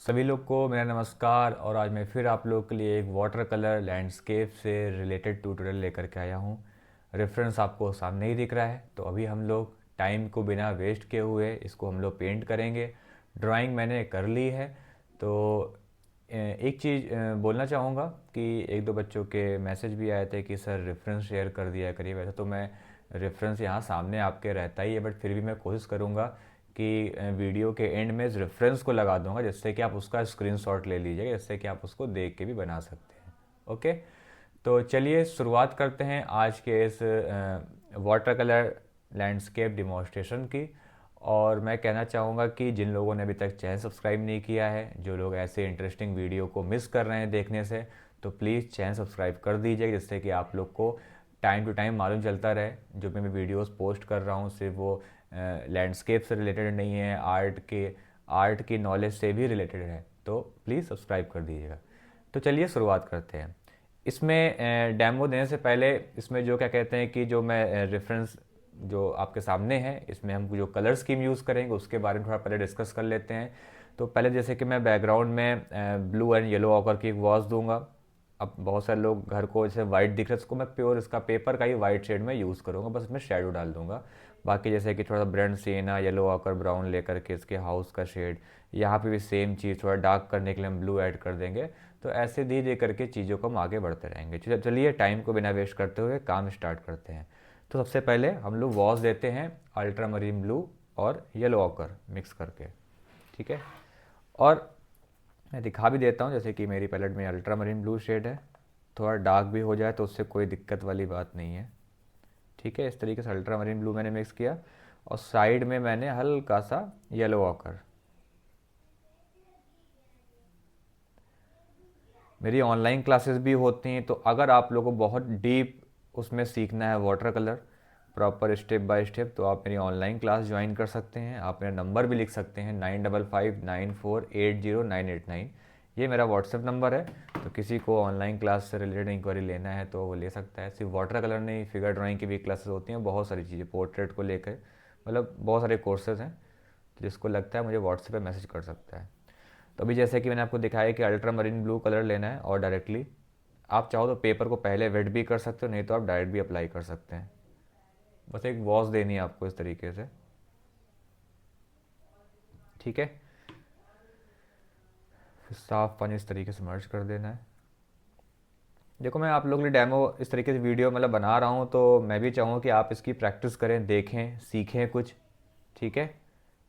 सभी लोग को मेरा नमस्कार। और आज मैं फिर आप लोग के लिए एक वाटर कलर लैंडस्केप से रिलेटेड ट्यूटोरियल लेकर के आया हूँ। रेफरेंस आपको सामने ही दिख रहा है। तो अभी हम लोग टाइम को बिना वेस्ट किए हुए इसको हम लोग पेंट करेंगे। ड्राइंग मैंने कर ली है। तो एक चीज़ बोलना चाहूँगा कि एक दो बच्चों के मैसेज भी आए थे कि सर रेफरेंस शेयर कर दिया करिए। वैसे तो मैं रेफरेंस यहाँ सामने आपके रहता ही है, बट फिर भी मैं कोशिश करूँगा कि वीडियो के एंड में इस रेफरेंस को लगा दूंगा, जिससे कि आप उसका स्क्रीनशॉट ले लीजिएगा, जिससे कि आप उसको देख के भी बना सकते हैं। ओके, तो चलिए शुरुआत करते हैं आज के इस वाटर कलर लैंडस्केप डिमॉन्स्ट्रेशन की। और मैं कहना चाहूँगा कि जिन लोगों ने अभी तक चैनल सब्सक्राइब नहीं किया है, जो लोग ऐसे इंटरेस्टिंग वीडियो को मिस कर रहे हैं देखने से, तो प्लीज़ चैनल सब्सक्राइब कर दीजिए, जिससे कि आप लोग को टाइम टू टाइम मालूम चलता रहे। जो मैं वीडियोस पोस्ट कर रहा हूँ सिर्फ वो लैंडस्केप से रिलेटेड नहीं है, आर्ट की नॉलेज से भी रिलेटेड है। तो प्लीज़ सब्सक्राइब कर दीजिएगा। तो चलिए शुरुआत करते हैं। इसमें डेमो देने से पहले इसमें जो क्या कहते हैं कि जो मैं रेफरेंस जो आपके सामने है, इसमें हम जो कलर स्कीम यूज़ करेंगे उसके बारे में थोड़ा पहले डिस्कस कर लेते हैं। तो पहले जैसे कि मैं बैकग्राउंड में ब्लू एंड येलो ऑकर की एक वॉश दूंगा। अब बहुत सारे लोग घर को जैसे वाइट दिख रहा है, इसको मैं प्योर इसका पेपर का ही वाइट शेड में यूज़ करूँगा, बस इसमें शेडो डाल दूंगा। बाकी जैसे कि थोड़ा सा burnt sienna yellow ochre brown लेकर के इसके हाउस का शेड, यहाँ पे भी सेम चीज़ थोड़ा डार्क करने के लिए हम ब्लू ऐड कर देंगे। तो ऐसे धीरे धीरे करके चीज़ों को हम आगे बढ़ते रहेंगे। चलिए टाइम को बिना वेस्ट करते हुए काम स्टार्ट करते हैं। तो सबसे पहले हम लोग वॉश देते हैं अल्ट्रा मरीन ब्लू और येलो ऑकर मिक्स करके। ठीक है, और मैं दिखा भी देता हूँ, जैसे कि मेरी पैलेट में अल्ट्रा मरीन ब्लू शेड है। थोड़ा डार्क भी हो जाए तो उससे कोई दिक्कत वाली बात नहीं है। ठीक है, इस तरीके से अल्ट्रा मरीन ब्लू मैंने मिक्स किया और साइड में मैंने हल्का सा येलो ऑकर। मेरी ऑनलाइन क्लासेस भी होती हैं, तो अगर आप लोगों को बहुत डीप उसमें सीखना है water colour proper step by step, तो आप मेरी ऑनलाइन क्लास ज्वाइन कर सकते हैं। आप मेरा नंबर भी लिख सकते हैं 9559480989। ये मेरा व्हाट्सएप नंबर है। तो किसी को ऑनलाइन क्लास से रिलेटेड इंक्वायरी लेना है तो वो ले सकता है। सिर्फ वाटर कलर नहीं, फिगर ड्राइंग की भी क्लासेस होती हैं, बहुत सारी चीज़ें पोर्ट्रेट को लेकर, मतलब बहुत सारे कोर्सेज हैं। तो जिसको लगता है मुझे व्हाट्सएप पे मैसेज कर सकता है। तो अभी जैसे कि मैंने आपको दिखाया कि अल्ट्रा मरीन ब्लू कलर लेना है, और डायरेक्टली आप चाहो तो पेपर को पहले वेट भी कर सकते हो, नहीं तो आप डायरेक्ट भी अप्लाई कर सकते हैं। बस एक वॉश देनी है आपको इस तरीके से। ठीक है, फिर साफ पानी इस तरीके से मर्ज कर देना है। देखो, मैं आप लोगों के लिए डेमो इस तरीके से वीडियो मतलब बना रहा हूँ, तो मैं भी चाहूँ कि आप इसकी प्रैक्टिस करें, देखें, सीखें कुछ। ठीक है,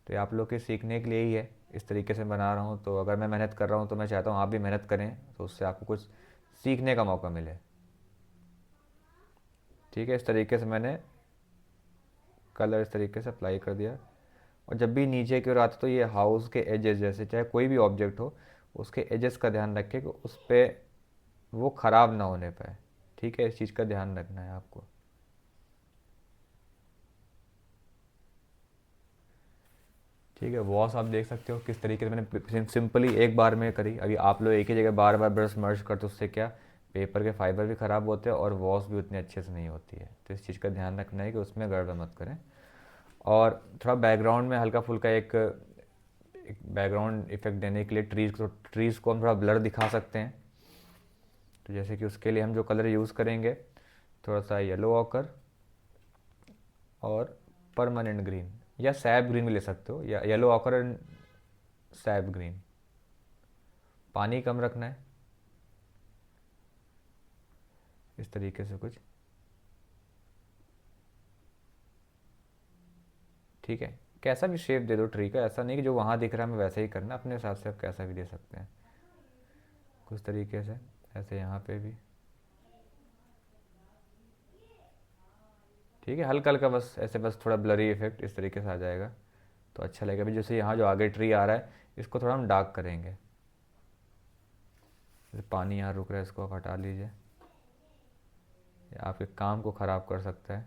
तो ये आप लोग के सीखने के लिए ही है, इस तरीके से बना रहा हूँ। तो अगर मैं मेहनत कर रहा हूँ तो मैं चाहता हूँ आप भी मेहनत करें, तो उससे आपको कुछ सीखने का मौका मिले। ठीक है, इस तरीके से मैंने कलर इस तरीके से अप्लाई कर दिया। और जब भी नीचे की ओर आते तो ये हाउस के एजेस, जैसे चाहे कोई भी ऑब्जेक्ट हो, उसके एजेस का ध्यान रखें कि उस पर वो ख़राब ना होने पाए। ठीक है, इस चीज़ का ध्यान रखना है आपको। ठीक है, वॉश आप देख सकते हो किस तरीके से मैंने सिंपली एक बार में करी। अभी आप लोग एक ही जगह बार बार ब्रश मर्ज करते, उससे क्या पेपर के फाइबर भी ख़राब होते हैं और वॉश भी उतनी अच्छे से नहीं होती है। तो इस चीज़ का ध्यान रखना है कि उसमें गड़बड़ मत करें। और थोड़ा बैकग्राउंड में हल्का फुल्का एक बैकग्राउंड इफेक्ट देने के लिए ट्रीज़ को हम थोड़ा ब्लर दिखा सकते हैं। तो जैसे कि उसके लिए हम जो कलर यूज़ करेंगे, थोड़ा सा येलो ऑकर और परमानेंट ग्रीन या सैप ग्रीन भी ले सकते हो, या yellow occur and SAP green. पानी कम रखना है इस तरीके से कुछ। ठीक है, कैसा भी शेप दे दो ट्री का, ऐसा नहीं कि जो वहाँ दिख रहा है मैं वैसे ही करना, अपने हिसाब से आप कैसा भी दे सकते हैं कुछ तरीके से। ऐसे यहाँ पे भी। ठीक है, हल्का हल्का बस ऐसे, बस थोड़ा ब्लरी इफेक्ट इस तरीके से आ जाएगा तो अच्छा लगेगा। अभी जैसे यहाँ जो आगे ट्री आ रहा है, इसको थोड़ा हम डार्क करेंगे। जैसे पानी यहाँ रुक रहा है, इसको आप हटा लीजिए, ये आपके काम को ख़राब कर सकता है।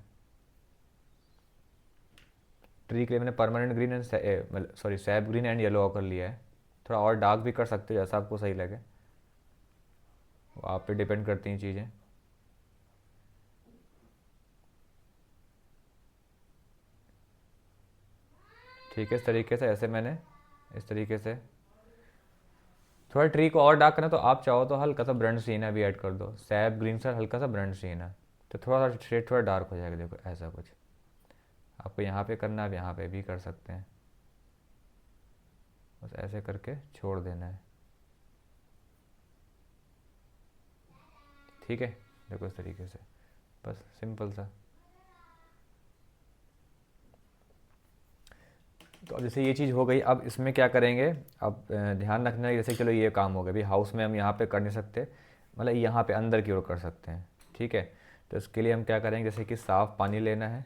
ट्री के लिए मैंने permanent green and sorry SAP green and yellow occur लिया है। थोड़ा और डार्क भी कर सकते हो, जैसा आपको सही लगे, वो आप पे डिपेंड करती हैं चीज़ें। ठीक है, इस तरीके से ऐसे मैंने इस तरीके से थोड़ा ट्री को और डार्क करना तो आप चाहो तो हल्का सा ब्रंट सीना भी ऐड कर दो, सैप ग्रीन से हल्का सा ब्रंट सीना, तो थोड़ा सा शेड थोड़ा डार्क हो जाएगा। देखो ऐसा कुछ आपको यहाँ पे करना है, आप यहाँ पे भी कर सकते हैं, बस ऐसे करके छोड़ देना है। ठीक है, देखो इस तरीके से, बस सिंपल सा। तो अब जैसे ये चीज़ हो गई, अब इसमें क्या करेंगे, अब ध्यान रखना है, जैसे चलो ये काम हो गया, अभी हाउस में हम यहाँ पे कर नहीं सकते, मतलब यहाँ पे अंदर की ओर कर सकते हैं। ठीक है, तो इसके लिए हम क्या करेंगे, जैसे कि साफ़ पानी लेना है,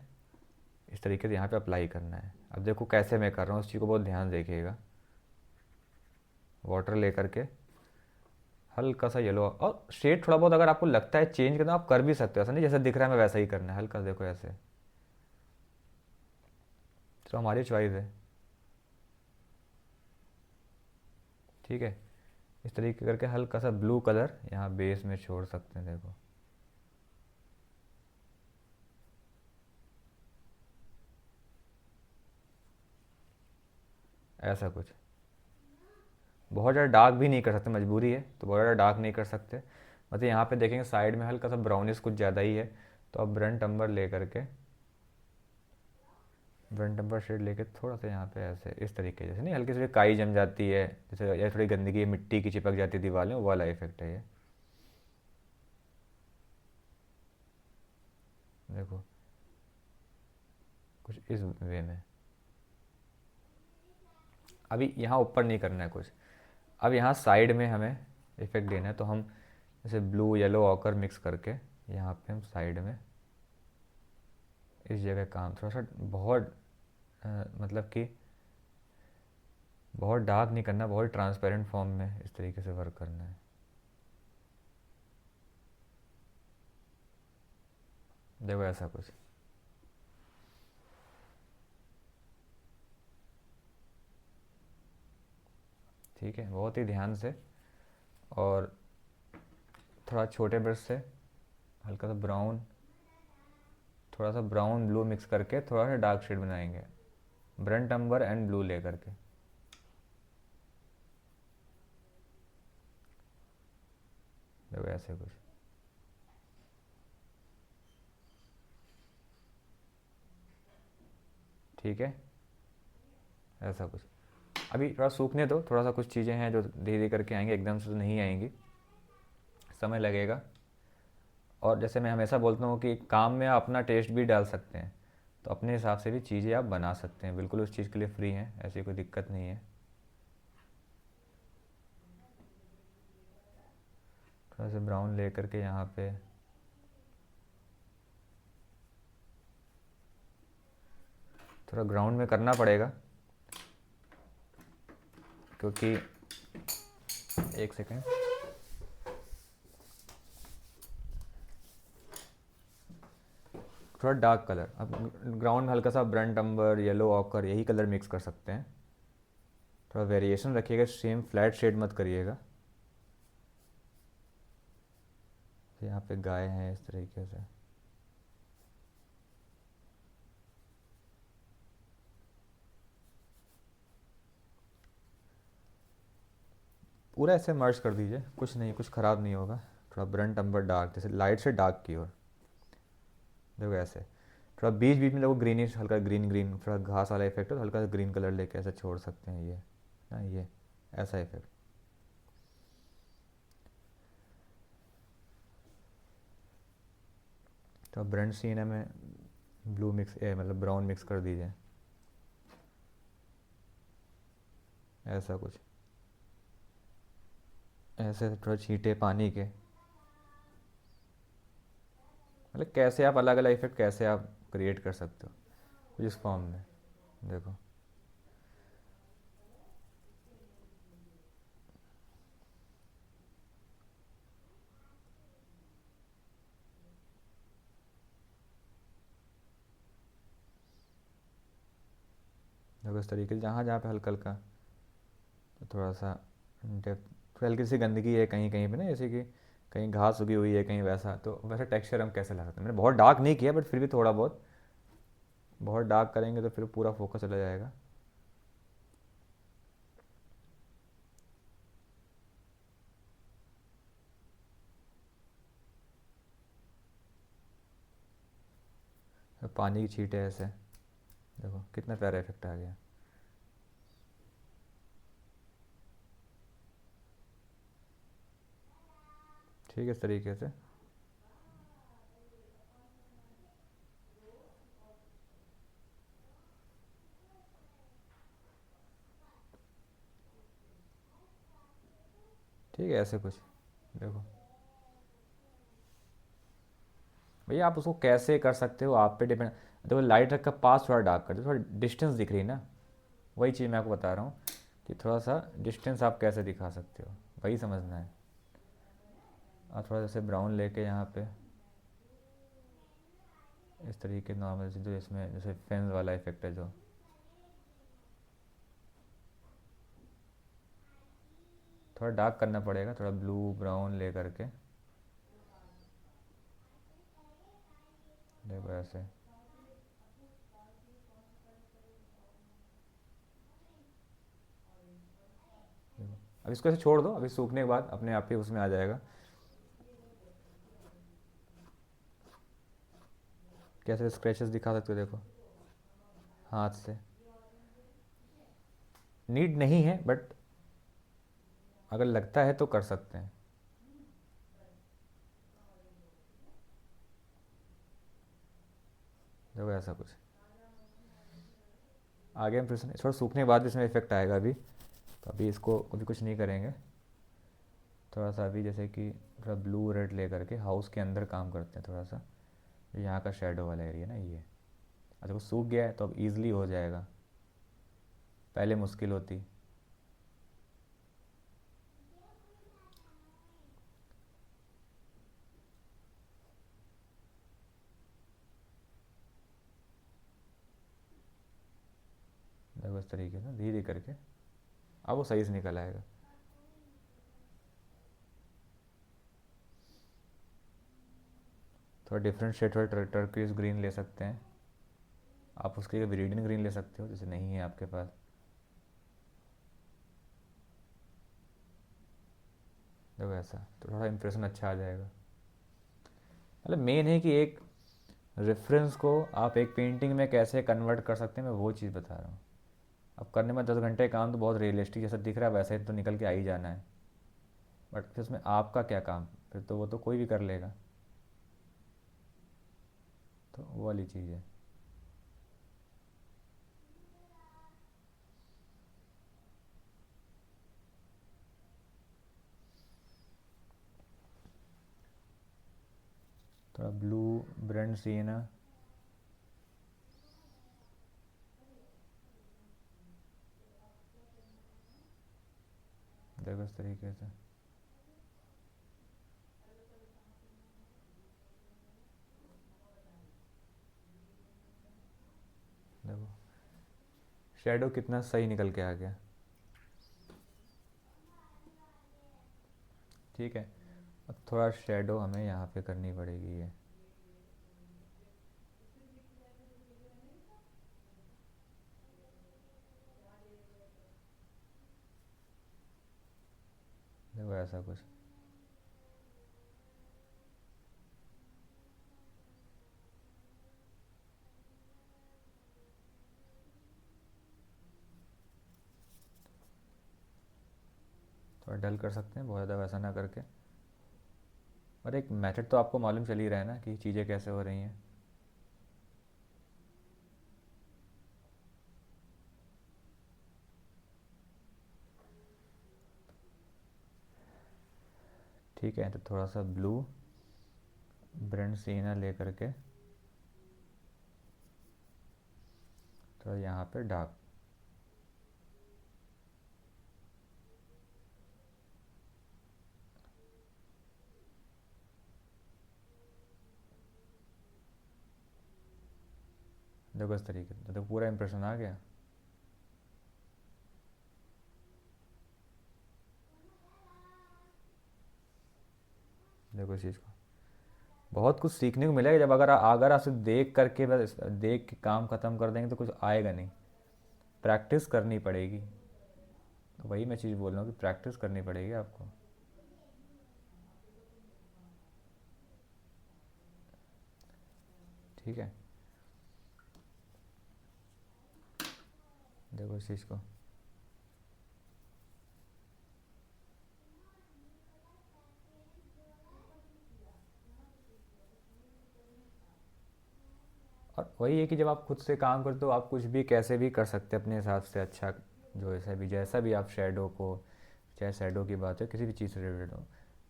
इस तरीके से यहाँ पे अप्लाई करना है। अब देखो कैसे मैं कर रहा हूँ, उस चीज़ को बहुत ध्यान देखिएगा। वाटर ले करके हल्का सा येलो, और शेड थोड़ा बहुत अगर आपको लगता है चेंज करना आप कर भी सकते हो, ऐसा नहीं जैसा दिख रहा है मैं वैसा ही करना है, हल्का देखो ऐसे, तो हमारी चॉइस है। ठीक है, इस तरीके करके हल्का सा ब्लू कलर यहाँ बेस में छोड़ सकते हैं। देखो ऐसा कुछ, बहुत ज़्यादा डार्क भी नहीं कर सकते, मजबूरी है तो बहुत ज़्यादा डार्क नहीं कर सकते। मतलब यहाँ पे देखेंगे साइड में हल्का सा ब्राउनिश कुछ ज़्यादा ही है, तो अब ब्रंट अम्बर ले करके, ब्रंट अम्बर शेड लेके थोड़ा सा यहाँ पे ऐसे इस तरीके, जैसे नहीं हल्की सी काई जम जाती है, जैसे या थोड़ी गंदगी मिट्टी की चिपक जाती है दीवार में, वो वाला इफेक्ट है ये। देखो कुछ इस वे में। अभी यहाँ ऊपर नहीं करना है कुछ, अब यहाँ साइड में हमें इफेक्ट देना है, तो हम जैसे ब्लू येलो ऑकर मिक्स करके यहाँ पे हम साइड में इस जगह काम थोड़ा सा बहुत मतलब कि बहुत डार्क नहीं करना, बहुत ट्रांसपेरेंट फॉर्म में इस तरीके से वर्क करना है। देखो ऐसा कुछ। ठीक है, बहुत ही ध्यान से, और थोड़ा छोटे ब्रश से हल्का सा ब्राउन, थोड़ा सा ब्राउन ब्लू मिक्स करके थोड़ा सा डार्क शेड बनाएंगे, ब्रंट अम्बर एंड ब्लू ले करके। देखो ऐसे कुछ। ठीक है, ऐसा कुछ। अभी थोड़ा सूखने दो, थोड़ा सा कुछ चीज़ें हैं जो धीरे धीरे करके आएंगी, एकदम से तो नहीं आएंगी, समय लगेगा। और जैसे मैं हमेशा बोलता हूँ कि काम में आप अपना टेस्ट भी डाल सकते हैं, तो अपने हिसाब से भी चीज़ें आप बना सकते हैं, बिल्कुल उस चीज़ के लिए फ्री हैं, ऐसी कोई दिक्कत नहीं है। थोड़ा सा ब्राउन ले करके यहाँ पे, थोड़ा ग्राउंड में करना पड़ेगा, क्योंकि एक सेकेंड, थोड़ा डार्क कलर, अब ग्राउंड में हल्का सा ब्रंट अम्बर येलो ऑकर यही कलर मिक्स कर सकते हैं। थोड़ा वेरिएशन रखिएगा, सेम फ्लैट शेड मत करिएगा। यहाँ पे गाय हैं इस तरीके से, पूरा ऐसे मर्ज कर दीजिए, कुछ नहीं, कुछ ख़राब नहीं होगा। थोड़ा ब्रंट अम्बर डार्क, जैसे लाइट से डार्क की ओर, देखो ऐसे, थोड़ा बीच बीच में देखो ग्रीनिश, हल्का ग्रीन ग्रीन, थोड़ा घास वाला इफेक्ट है, तो हल्का सा ग्रीन कलर लेके ऐसे छोड़ सकते हैं ये ना, ये ऐसा इफेक्ट। तो ब्रंट सीन में ब्लू मिक्स मतलब ब्राउन मिक्स कर दीजिए, ऐसा कुछ, ऐसे थोड़ा छींटे पानी के, मतलब कैसे आप अलग अलग इफेक्ट कैसे आप क्रिएट कर सकते हो कुछ इस फॉर्म में। देखो देखो इस तरीके से, जहाँ जहाँ पे हल्का हल्का, तो थोड़ा सा डेप्थ, थोड़ी हल्की सी गंदगी है कहीं कहीं पे ना, जैसे कि कहीं घास उगी हुई है कहीं, वैसा तो वैसा टेक्सचर हम कैसे ला सकते हैं। मैंने बहुत डार्क नहीं किया, बट फिर भी थोड़ा बहुत, बहुत डार्क करेंगे तो फिर पूरा फोकस चला जाएगा। पानी की छींटे ऐसे, देखो कितना प्यारा इफेक्ट आ गया। ठीक है, इस तरीके से। ठीक है, ऐसे कुछ देखो भैया, आप उसको कैसे कर सकते हो आप पे डिपेंड। देखो लाइट का पास थोड़ा डार्क कर दो, थोड़ा डिस्टेंस दिख रही है ना, वही चीज़ मैं आपको बता रहा हूँ कि थोड़ा सा डिस्टेंस आप कैसे दिखा सकते हो, वही समझना है। और थोड़ा जैसे ब्राउन लेके यहाँ पे इस तरीके नॉर्मल से, जो इसमें जैसे फेंस वाला इफेक्ट है जो, थोड़ा डार्क करना पड़ेगा, थोड़ा ब्लू ब्राउन ले करके। देखो ऐसे। अब इसको ऐसे छोड़ दो, अभी सूखने के बाद अपने आप ही उसमें आ जाएगा। कैसे स्क्रैचेस दिखा सकते हो, देखो हाथ से। नीड नहीं है बट अगर लगता है तो कर सकते हैं। देखो ऐसा कुछ आगे हम फिर से थोड़ा सूखने के बाद भी इसमें इफेक्ट आएगा अभी। तो अभी इसको अभी कुछ नहीं करेंगे। थोड़ा सा अभी जैसे कि थोड़ा ब्लू रेड ले करके हाउस के अंदर काम करते हैं थोड़ा सा। जो यहाँ का शेडो वाला एरिया ना ये, अच्छा वो सूख गया है तो अब ईजिली हो जाएगा, पहले मुश्किल होती। देखो इस तरीके से धीरे धीरे करके अब वो सही से निकल आएगा। थोड़ा डिफरेंट शेड, थोड़ा टर्किश ग्रीन ले सकते हैं आप, उसके लिए विरिडियन ग्रीन ले सकते हो जैसे नहीं है आपके पास। देखो ऐसा तो थोड़ा इंप्रेशन अच्छा आ जाएगा। मतलब मेन है कि एक रेफरेंस को आप एक पेंटिंग में कैसे कन्वर्ट कर सकते हैं, मैं वो चीज़ बता रहा हूँ। अब करने में 10 घंटे काम तो बहुत रियलिस्टिक जैसा दिख रहा है, वैसे तो निकल के आ ही जाना है। बट फिर उसमें आपका क्या काम, फिर तो वो तो कोई भी कर लेगा। तो वो वाली चीज़ है। थोड़ा ब्लू ब्रेंड सिएना। देखो इस तरीके से। देखो शेडो कितना सही निकल के आ गया। ठीक है, अब थोड़ा शेडो हमें यहाँ पे करनी पड़ेगी ये। देखो ऐसा कुछ। थोड़ा डल कर सकते हैं, बहुत ज़्यादा वैसा ना करके। और एक मेथड तो आपको मालूम चल ही रहा है ना कि चीज़ें कैसे हो रही हैं। ठीक है, तो थोड़ा सा ब्लू ब्रेंड सीना ले करके थोड़ा यहाँ पे डार्क। देखो इस तरीके से तो पूरा इंप्रेशन आ गया। देखो इस चीज़ को बहुत कुछ सीखने को मिलेगा, जब अगर आप सिर्फ देख करके बस देख के काम ख़त्म कर देंगे तो कुछ आएगा नहीं। प्रैक्टिस करनी पड़ेगी। तो वही मैं चीज़ बोल रहा हूँ कि प्रैक्टिस करनी पड़ेगी आपको। ठीक है, देखो इस चीज़ को। और वही है कि जब आप खुद से काम करते हो आप कुछ भी कैसे भी कर सकते हैं अपने हिसाब से अच्छा, जो जैसा भी आप शेडो को, चाहे शेडो की बात हो किसी भी चीज़ से रिलेटेड हो,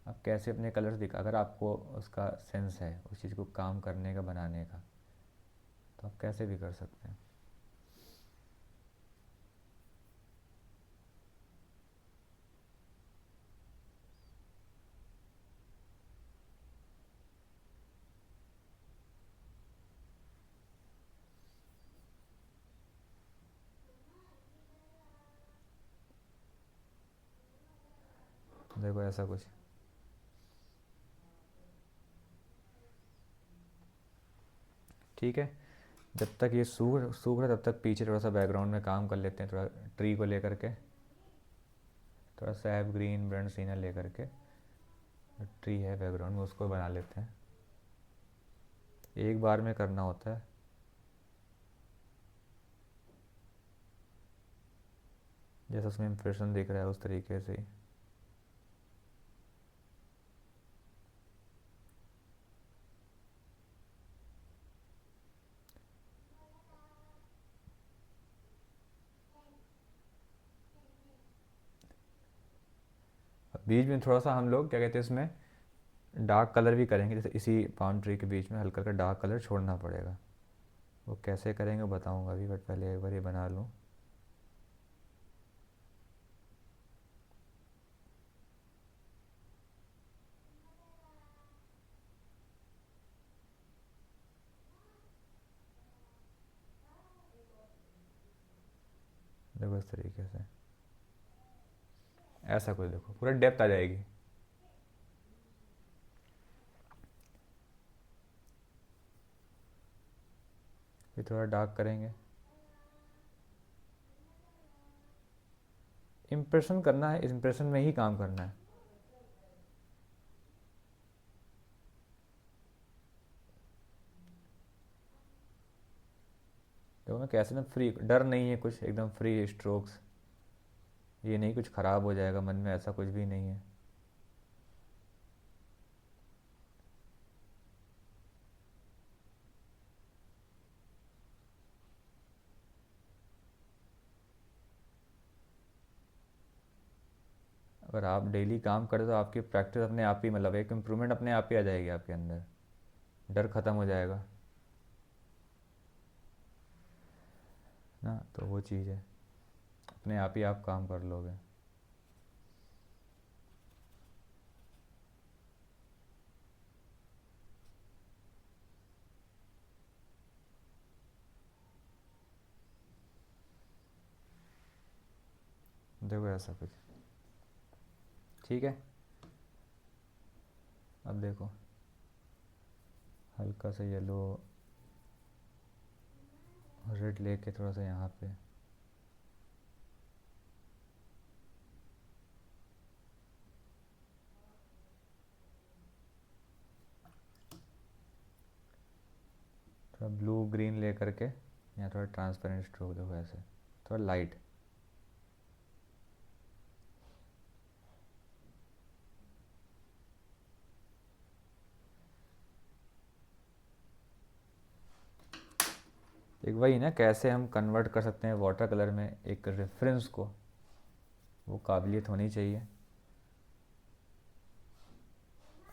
आप कैसे अपने कलर्स दिखा, अगर आपको उसका सेंस है उस चीज़ को काम करने का, बनाने का, तो आप कैसे भी कर सकते हैं। देखो ऐसा कुछ। ठीक है, जब तक ये सूख रहा है तब तक पीछे थोड़ा सा बैकग्राउंड में काम कर लेते हैं, थोड़ा ट्री को लेकर के, थोड़ा सा एव ग्रीन ब्रंड सीनर लेकर के, ट्री है बैकग्राउंड में उसको बना लेते हैं। एक बार में करना होता है। जैसा उसमें इंप्रेशन दिख रहा है उस तरीके से ही। बीच में थोड़ा सा हम लोग क्या कहते हैं इसमें डार्क कलर भी करेंगे, जैसे इसी पाम ट्री के बीच में हल्का का डार्क कलर छोड़ना पड़ेगा। वो कैसे करेंगे बताऊंगा अभी, बट पहले एक बार ये बना लूँ। देखो इस तरीके से, ऐसा कुछ देखो पूरा डेप्थ आ जाएगी। फिर थोड़ा डार्क करेंगे। इम्प्रेशन करना है, इस इम्प्रेशन में ही काम करना है। देखो ना कैसे ना फ्री, डर नहीं है कुछ, एकदम फ्री स्ट्रोक्स। ये नहीं कुछ ख़राब हो जाएगा मन में, ऐसा कुछ भी नहीं है। अगर आप डेली काम करें तो आपकी प्रैक्टिस अपने आप ही, मतलब एक इम्प्रूवमेंट अपने आप ही आ जाएगी आपके अंदर, डर ख़त्म हो जाएगा ना। तो वो चीज़ है, अपने आप ही आप काम कर लोगे। देखो ऐसा कुछ। ठीक है, अब देखो हल्का सा येलो रेड लेके थोड़ा सा यहाँ पे, थोड़ा ब्लू ग्रीन ले करके यहाँ थोड़ा ट्रांसपेरेंट स्ट्रोक, देखो ऐसे थोड़ा लाइट। एक वही ना, कैसे हम कन्वर्ट कर सकते हैं वाटर कलर में एक रेफरेंस को, वो काबिलियत होनी चाहिए।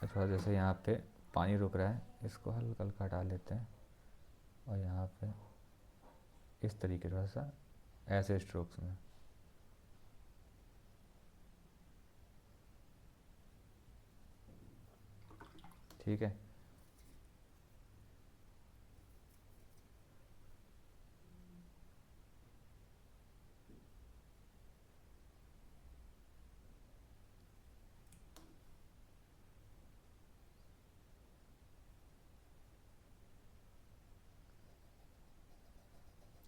थोड़ा जैसे यहाँ पे पानी रुक रहा है, इसको हल्का हल्का हटा लेते हैं, और यहाँ पे इस तरीके थोड़ा सा ऐसे स्ट्रोक्स में। ठीक है,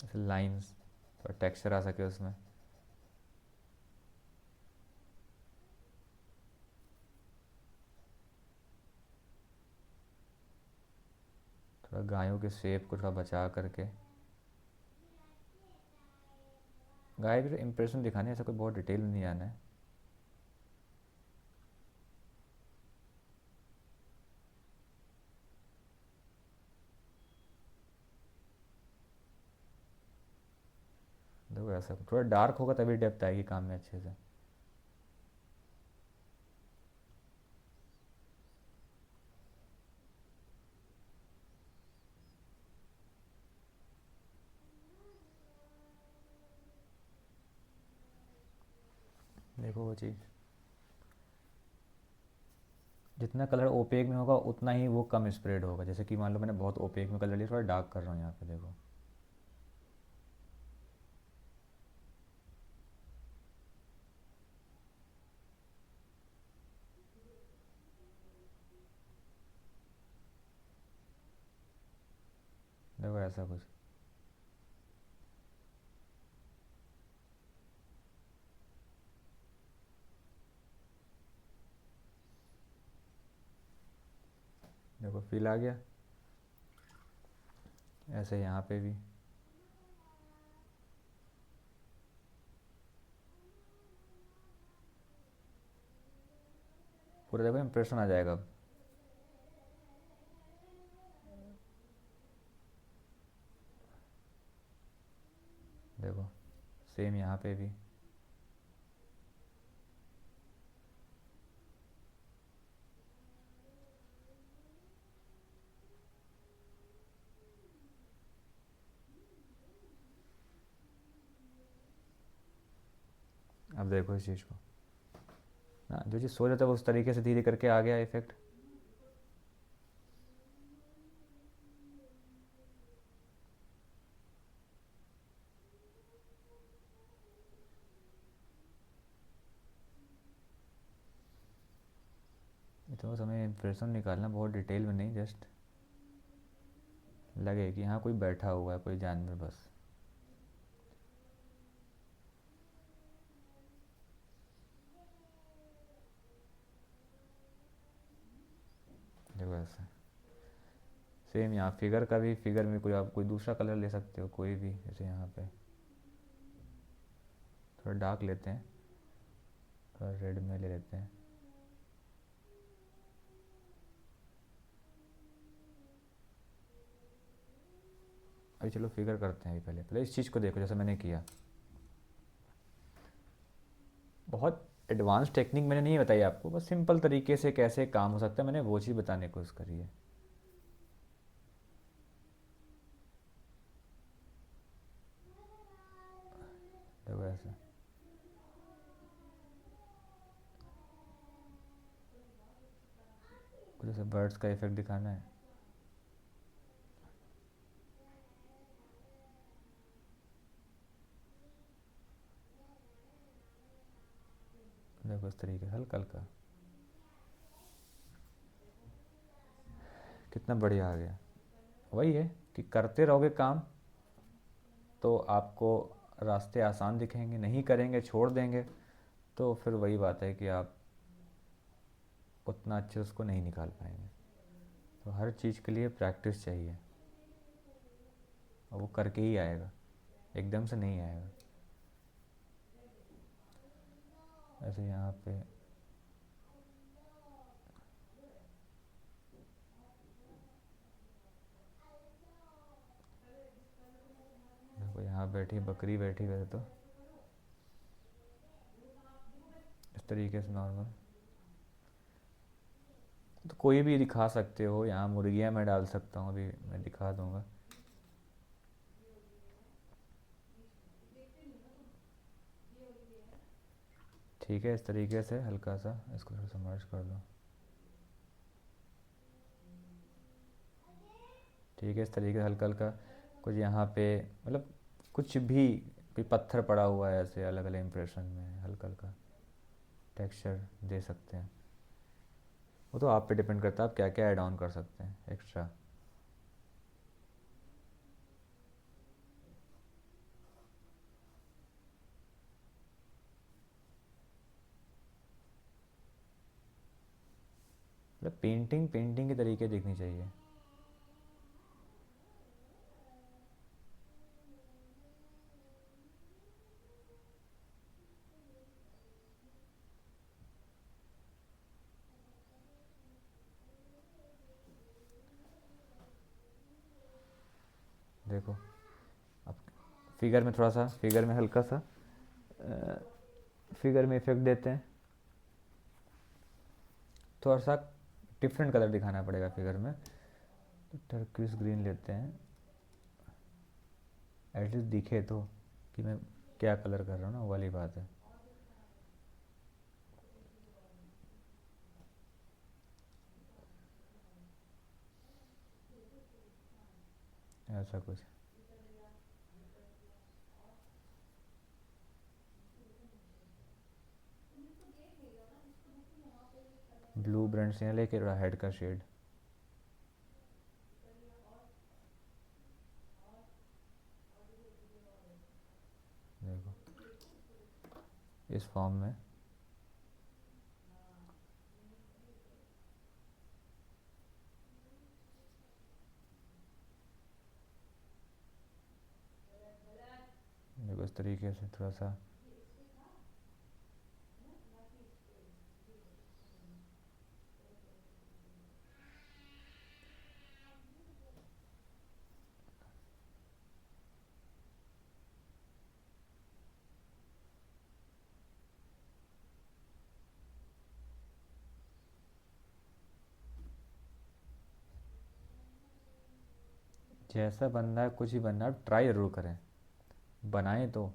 ऐसे लाइंस, थोड़ा टेक्सचर आ सके उसमें। थोड़ा गायों के शेप को थोड़ा बचा करके। गाय भी इंप्रेशन दिखाने ऐसा कोई बहुत डिटेल में नहीं आना है। देखो ऐसा थोड़ा डार्क होगा तभी डेप्थ आएगी काम में अच्छे से। देखो वो चीज़, जितना कलर ओपेक में होगा उतना ही वो कम स्प्रेड होगा। जैसे कि मान लो मैंने बहुत ओपेक में कलर लिया, थोड़ा डार्क कर रहा हूँ यहाँ पे, देखो। देखो ऐसा कुछ। देखो फील आ गया। ऐसे यहाँ पे भी पूरा देखो इम्प्रेशन आ जाएगा अब। देखो सेम यहाँ पे भी। अब देखो इस चीज़ को ना, जो चीज़ सोच रहा था वो उस तरीके से धीरे करके आ गया इफेक्ट। तो हमें इम्प्रेशन निकालना बहुत डिटेल में नहीं, जस्ट लगे कि हाँ कोई बैठा हुआ है, कोई जानवर बस। देखो ऐसा सेम यहाँ फिगर का भी, फिगर में कोई आप कोई दूसरा कलर ले सकते हो कोई भी। जैसे यहाँ पे थोड़ा डार्क लेते हैं, थोड़ा रेड में ले लेते हैं। अभी चलो फिगर करते हैं। अभी पहले पहले इस चीज़ को देखो जैसे मैंने किया। बहुत एडवांस टेक्निक मैंने नहीं बताई आपको, बस सिंपल तरीके से कैसे काम हो सकता है मैंने वो चीज़ बताने की कोशिश करी है। देखो ऐसा कुछ ऐसा बर्ड्स का इफेक्ट दिखाना है। देखो इस तरीके से हल्का हल्का कितना बढ़िया आ गया। वही है कि करते रहोगे काम तो आपको रास्ते आसान दिखेंगे, नहीं करेंगे छोड़ देंगे तो फिर वही बात है कि आप उतना अच्छे उसको नहीं निकाल पाएंगे। तो हर चीज़ के लिए प्रैक्टिस चाहिए और वो करके ही आएगा, एकदम से नहीं आएगा। ऐसे यहाँ पे देखो, यहाँ बैठी बकरी बैठी वैसे तो इस तरीके से नॉर्मल तो कोई भी दिखा सकते हो। यहाँ मुर्गियाँ मैं डाल सकता हूँ, अभी मैं दिखा दूँगा। ठीक है, इस तरीके से हल्का सा इसको थोड़ा सा मर्ज कर दो। ठीक है, इस तरीके से हल्का हल्का कुछ यहाँ पे मतलब कुछ भी कोई पत्थर पड़ा हुआ है ऐसे अलग अलग इंप्रेशन में हल्का हल्का टेक्सचर दे सकते हैं। वो तो आप पे डिपेंड करता है आप क्या क्या ऐड ऑन कर सकते हैं एक्स्ट्रा। मतलब पेंटिंग पेंटिंग के तरीके दिखनी चाहिए। देखो अब फिगर में थोड़ा सा, फिगर में हल्का सा फिगर में इफेक्ट देते हैं, थोड़ा सा डिफरेंट कलर दिखाना पड़ेगा फिगर में, तो टर्किश ग्रीन लेते हैं, एटलीस्ट दिखे तो कि मैं क्या कलर कर रहा हूँ ना, वो वाली बात है। ऐसा कुछ ब्लू ब्रांड से लेके थोड़ा हेड का शेड, देखो इस फॉर्म में। देखो इस तरीके से थोड़ा सा, जैसा बनना है कुछ ही बनना है, ट्राई ज़रूर करें, बनाएं तो।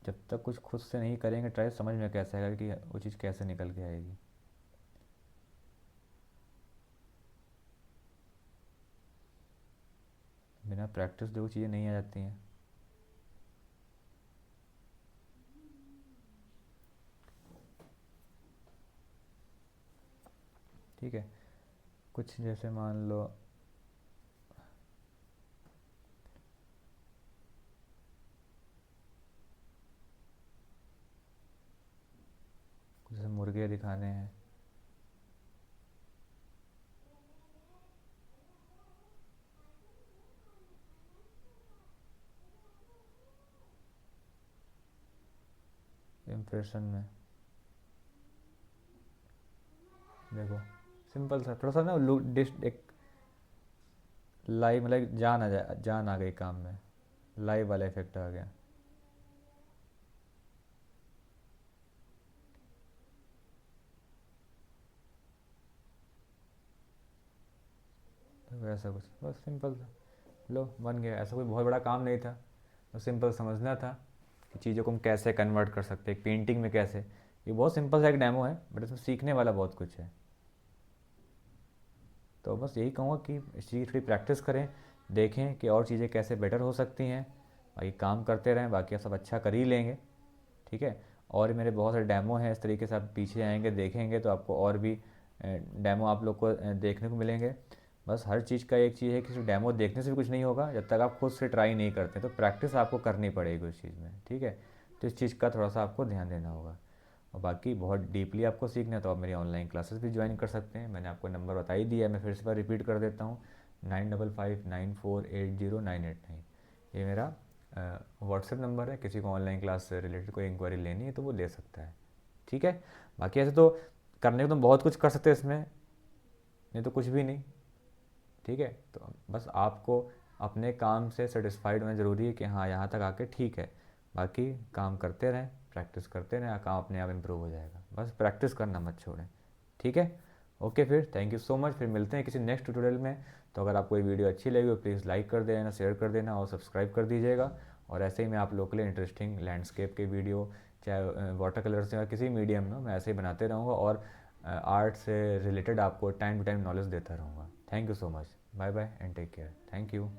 जब तक कुछ खुद से नहीं करेंगे ट्राई, समझ में कैसे आएगा कि वो चीज़ कैसे निकल के आएगी। बिना प्रैक्टिस जो चीज़ें नहीं आ जाती हैं। ठीक है, कुछ जैसे मान लो जैसे मुर्गे दिखाने हैं, इम्प्रेशन में देखो सिंपल सा, थोड़ा सा ना लुक डिश एक लाइव, मतलब जान आ जाए, जान आ गई काम में, लाइव वाला इफेक्ट आ गया। तो वैसा कुछ बस सिंपल था, लो बन गया। ऐसा कोई बहुत बड़ा काम नहीं था, बस सिंपल समझना था कि चीज़ों को हम कैसे कन्वर्ट कर सकते हैं पेंटिंग में कैसे। ये बहुत सिंपल सा एक डेमो है, बट इसमें सीखने वाला बहुत कुछ है। तो बस यही कहूँगा कि इस चीज़ की थोड़ी प्रैक्टिस करें, देखें कि और चीज़ें कैसे बेटर हो सकती हैं, बाकी काम करते रहें, बाकी आप सब अच्छा कर ही लेंगे। ठीक है, और मेरे बहुत सारे डेमो हैं इस तरीके से, आप पीछे आएंगे देखेंगे तो आपको और भी डेमो आप लोग को देखने को मिलेंगे। बस हर चीज़ का एक चीज़ है कि सिर्फ डेमो देखने से भी कुछ नहीं होगा जब तक आप खुद से ट्राई नहीं करते, तो प्रैक्टिस आपको करनी पड़ेगी उस चीज़ में। ठीक है, तो इस चीज़ का थोड़ा सा आपको ध्यान देना होगा। और बाकी बहुत डीपली आपको सीखना है तो आप मेरी ऑनलाइन क्लासेस भी ज्वाइन कर सकते हैं। मैंने आपको नंबर बता ही दिया है, मैं फिर से बार रिपीट कर देता हूँ, 9559480989। ये मेरा व्हाट्सएप नंबर है, किसी को ऑनलाइन क्लास से रिलेटेड कोई इंक्वायरी लेनी है तो वो ले सकता है। ठीक है, बाकी ऐसे तो करने को तो बहुत कुछ कर सकते हैं इसमें, नहीं तो कुछ भी नहीं। ठीक है, तो बस आपको अपने काम से सेटिस्फाइड होना ज़रूरी है कि हाँ यहाँ तक आके ठीक है, बाकी काम करते रहें, प्रैक्टिस करते रहें, काम अपने आप इम्प्रूव हो जाएगा। बस प्रैक्टिस करना मत छोड़ें। ठीक है, ओके, फिर थैंक यू सो मच, फिर मिलते हैं किसी नेक्स्ट ट्यूटोरियल में। तो अगर आपको ये वीडियो अच्छी लगी हो प्लीज़ लाइक कर देना, शेयर कर देना और सब्सक्राइब कर दीजिएगा। और ऐसे ही मैं आप लोगों के लिए इंटरेस्टिंग लैंडस्केप के वीडियो, चाहे वाटर कलर से या किसी मीडियम में, मैं ऐसे ही बनाते रहूँगा और आर्ट से रिलेटेड आपको टाइम टू टाइम नॉलेज देता रहूँगा। Thank you so much, bye bye and take care, thank you.